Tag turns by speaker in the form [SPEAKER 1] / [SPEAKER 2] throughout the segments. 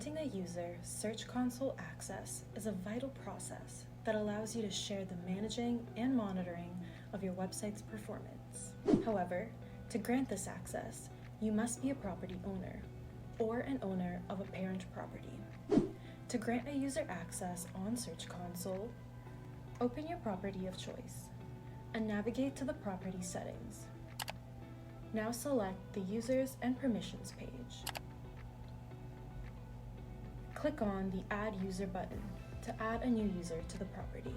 [SPEAKER 1] Granting a user Search Console access is a vital process that allows you to share the managing and monitoring of your website's performance. However, to grant this access, you must be a property owner or an owner of a parent property. To grant a user access on Search Console, open your property of choice and navigate to the property settings. Now select the Users and Permissions page. Click on the Add User button to add a new user to the property.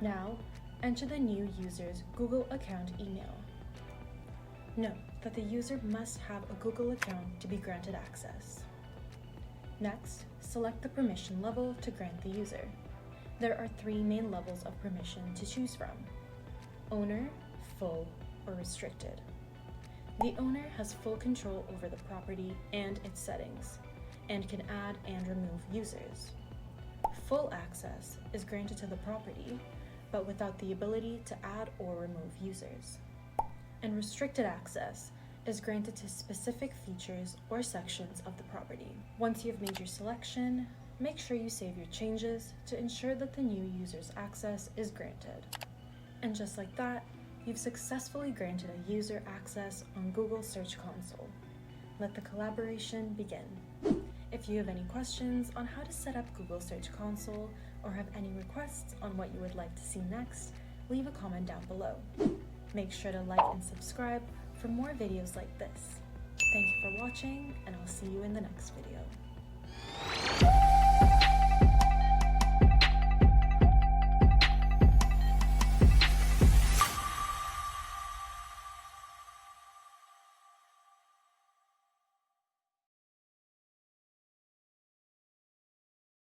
[SPEAKER 1] Now, enter the new user's Google account email. Note that the user must have a Google account to be granted access. Next, select the permission level to grant the user. There are 3 main levels of permission to choose from: owner, full, or restricted. The owner has full control over the property and its settings, and can add and remove users. Full access is granted to the property, but without the ability to add or remove users. And restricted access is granted to specific features or sections of the property. Once you've made your selection, make sure you save your changes to ensure that the new user's access is granted. And just like that, you've successfully granted a user access on Google Search Console. Let the collaboration begin. If you have any questions on how to set up Google Search Console or have any requests on what you would like to see next, leave a comment down below. Make sure to like and subscribe for more videos like this. Thank you for watching, and I'll see you in the next video.